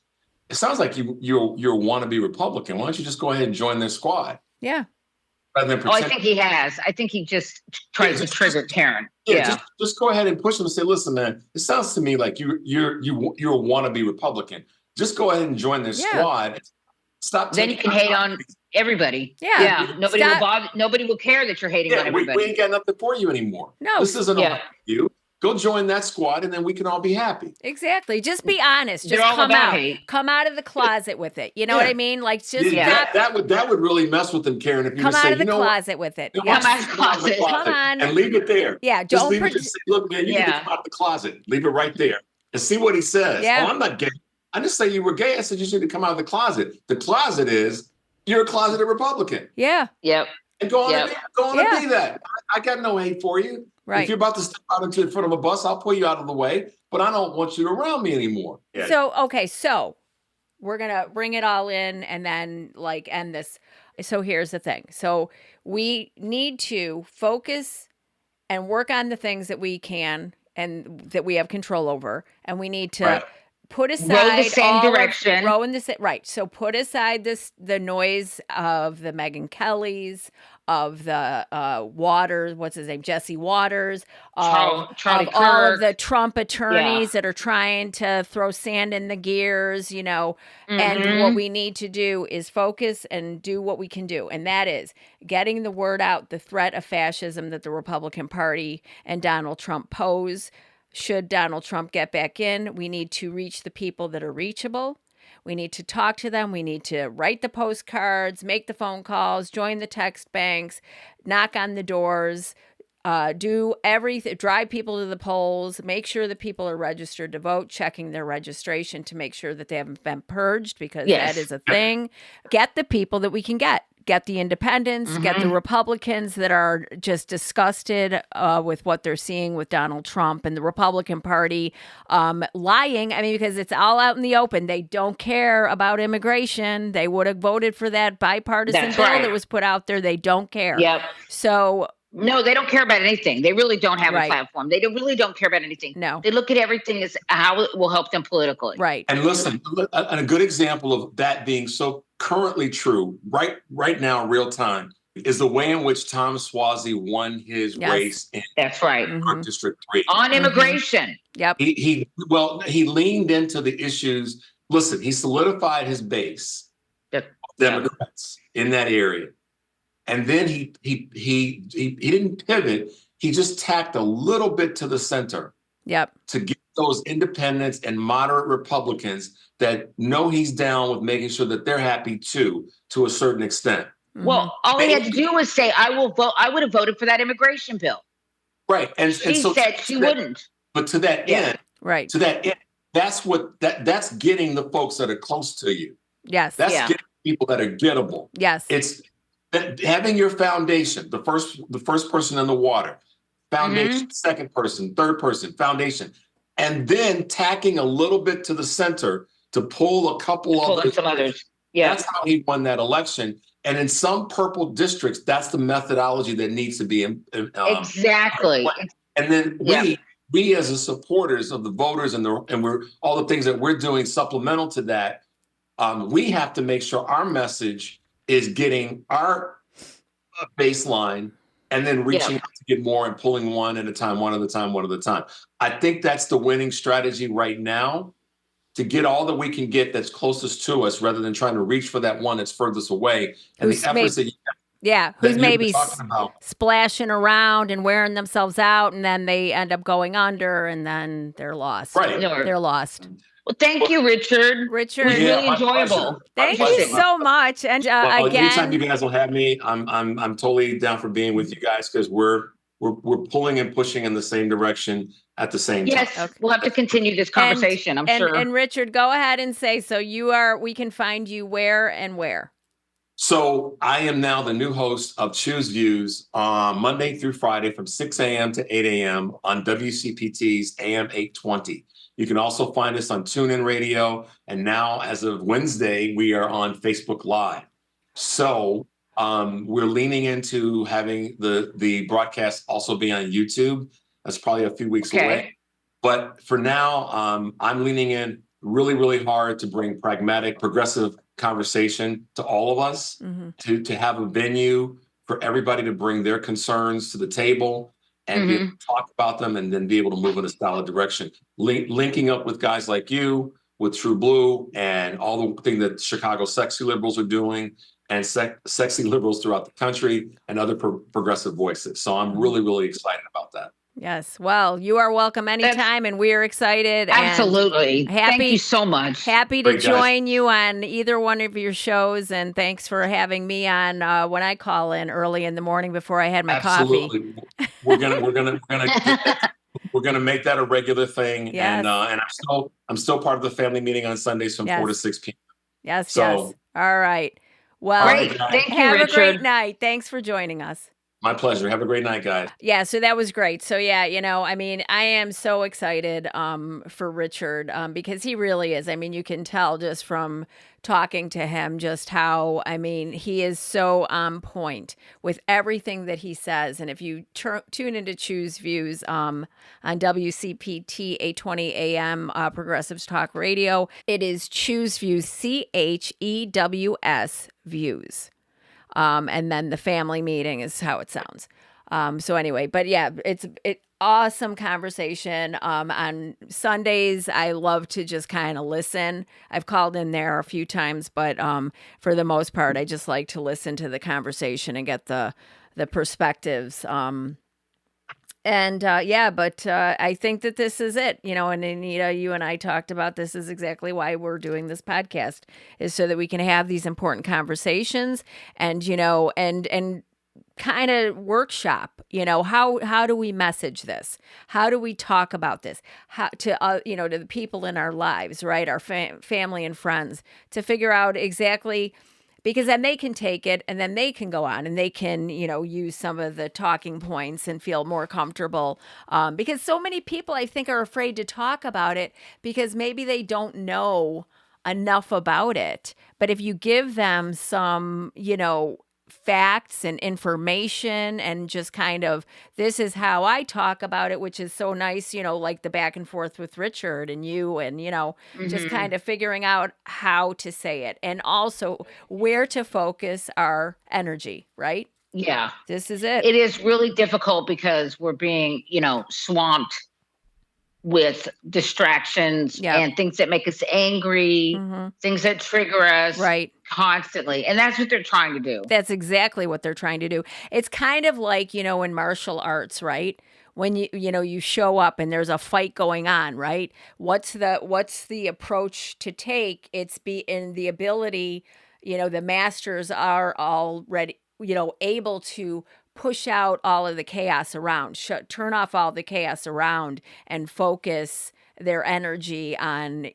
it sounds like you're a wannabe Republican. Why don't you just go ahead and join their squad?
Yeah.
Rather than I think he has. I think he just tries to trigger Karen. Yeah.
Just go ahead and push them and say, listen, man, it sounds to me like you're a wannabe Republican. Just go ahead and join their squad. Stop.
Then you can hate on everybody.
Yeah.
Nobody will bother. Nobody will care that you're hating on everybody.
We ain't got nothing for you anymore.
No.
This isn't about you. Go join that squad, and then we can all be happy.
Exactly. Just be honest. Just come out. Come out of the closet with it. You know what I mean? Like, just
that would really mess with them, Karen. If you
come
just
out of the closet with it.
Come out of the closet.
Come on,
and leave it there.
Yeah.
Just leave it. Just say, look, man, you need to come out of the closet. Leave it right there, and see what he says.
Yeah.
Oh, I'm not gay. I didn't say you were gay. I said you need to come out of the closet. The closet is you're a closeted Republican.
Yeah.
Yep.
And go on and be that. I got no hate for you.
Right.
If you're about to step out into the front of a bus, I'll pull you out of the way, but I don't want you around me anymore. Yeah.
So we're going to bring it all in and then end this. So here's the thing. So we need to focus and work on the things that we can and that we have control over. And we need to put aside
row the same direction.
Row in the right. So put aside the noise of the Megyn Kellys, of the Waters, what's his name, Jesse Waters,
Charlie
of all of the Trump attorneys that are trying to throw sand in the gears, And what we need to do is focus and do what we can do, and that is getting the word out, the threat of fascism that the Republican Party and Donald Trump pose. Should Donald Trump get back in, we need to reach the people that are reachable. We need to talk to them. We need to write the postcards, make the phone calls, join the text banks, knock on the doors, do everything, drive people to the polls, make sure that people are registered to vote, checking their registration to make sure that they haven't been purged, because that is a thing. Get the people that we can get. Get the independents, get the Republicans that are just disgusted with what they're seeing with Donald Trump and the Republican Party lying. I mean, because it's all out in the open. They don't care about immigration. They would have voted for that bipartisan bill that was put out there. They don't care.
Yep.
So...
No, they don't care about anything. They really don't have a platform. They really don't care about anything.
No.
They look at everything as how it will help them politically.
Right.
And listen, a good example of that being so currently true right now, real time, is the way in which Tom Suozzi won his race in Berk District 3.
On immigration.
Yep.
He leaned into the issues. Listen, he solidified his base, Democrats in that area. And then he didn't pivot. He just tacked a little bit to the center.
Yep.
To get those independents and moderate Republicans that know he's down with making sure that they're happy too, to a certain extent.
Well, all he had to do was say, I will vote. I would have voted for that immigration bill.
Right. And
she said she wouldn't.
But to that end,
to
that end, that's getting the folks that are close to you.
Yes.
That's getting people that are gettable.
Yes.
It's having your foundation, the first person in the water, foundation, second person, third person, foundation, and then tacking a little bit to the center to pull a couple others. Yeah. That's how he won that election. And in some purple districts, that's the methodology that needs to be
exactly.
And then we as the supporters of the voters and we're all the things that we're doing supplemental to that, we have to make sure our message is getting our baseline and then reaching out to get more and pulling one at a time. I think that's the winning strategy right now, to get all that we can get that's closest to us rather than trying to reach for that one that's furthest away. And the efforts that you have
Yeah, who's maybe splashing around and wearing themselves out, and then they end up going under, and then they're lost.
Right.
They're lost.
Well, thank you, Richard. It was really enjoyable.
Thank you so much. And again,
anytime you guys will have me, I'm totally down for being with you guys, because we're pulling and pushing in the same direction at the same time.
Yes, okay. We'll have to continue this conversation. I'm sure.
And Richard, go ahead and say, so we can find you where and where.
So I am now the new host of Choose Views Monday through Friday from 6 a.m. to 8 a.m. on WCPT's AM 820. You can also find us on TuneIn Radio. And now, as of Wednesday, we are on Facebook Live. So we're leaning into having the broadcast also be on YouTube. That's probably a few weeks away. But for now, I'm leaning in really, really hard to bring pragmatic, progressive conversation to all of us, to have a venue for everybody to bring their concerns to the table and be able to talk about them, and then be able to move in a solid direction. Linking up with guys like you, with TruBlu, and all the thing that Chicago sexy liberals are doing, and sexy liberals throughout the country, and other progressive voices. So I'm really, really excited about that.
Yes. Well, you are welcome anytime, and we're excited.
Absolutely. Thank you so much.
Happy to join you on either one of your shows, and thanks for having me on when I call in early in the morning before I had my coffee.
We're gonna make that a regular thing.
Yes.
And I'm still part of the family meeting on Sundays from 4 to 6 p.m.
Yes. All right. Well,
great. Thank you,
have
Richard.
a great night. Thanks for joining us.
My pleasure. Have a great night, guys.
Yeah, so that was great. So yeah, I mean, I am so excited for Richard because he really is. I mean, you can tell just from talking to him just how, I mean, he is so on point with everything that he says. And if you tune into Choose Views on WCPT 820 AM Progressives Talk Radio, it is Choose Views, CHEWS Views. And then the family meeting is how it sounds. So anyway, but yeah, it's awesome conversation. On Sundays, I love to just kind of listen. I've called in there a few times, but for the most part, I just like to listen to the conversation and get the perspectives. But I think that this is it, and Anita, you and I talked about this is exactly why we're doing this podcast, is so that we can have these important conversations and, and kind of workshop, how do we message this? How do we talk about this? How to, to the people in our lives, right? Our family and friends, to figure out exactly, because then they can take it and then they can go on and they can, use some of the talking points and feel more comfortable. Because so many people, I think, are afraid to talk about it because maybe they don't know enough about it. But if you give them some, facts and information and just kind of, this is how I talk about it, which is so nice, like the back and forth with Richard and you and, just kind of figuring out how to say it and also where to focus our energy, right?
Yeah.
This is it.
It is really difficult because we're being, swamped with distractions and things that make us angry, things that trigger us constantly. And that's what they're trying to do.
That's exactly what they're trying to do. It's kind of like, in martial arts, right? When you show up and there's a fight going on, right? What's the approach to take? It's in the ability, the masters are already, able to push out all of the chaos around, turn off all the chaos around and focus their energy on,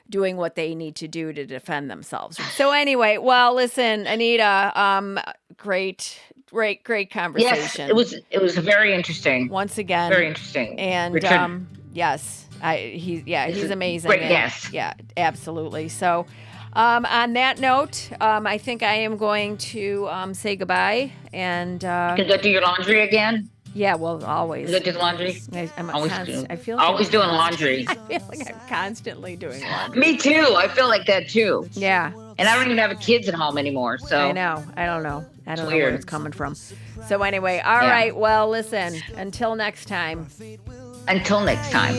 doing what they need to do to defend themselves. So anyway, well, listen, Anita, great conversation.
Yes, it was very interesting.
Once again.
Very interesting.
And
Richard.
Yes, he's amazing.
Great guest.
Yeah, absolutely. So on that note, I think I am going to say goodbye and
you can go do your laundry again.
Yeah, well, always.
You go do the laundry.
I feel like
always doing laundry.
I feel like I'm constantly doing laundry.
Me too. I feel like that too.
Yeah.
And I don't even have kids at home anymore. So
I know. I don't know where it's coming from. So anyway, all right. Well, listen. Until next time.
Until next time.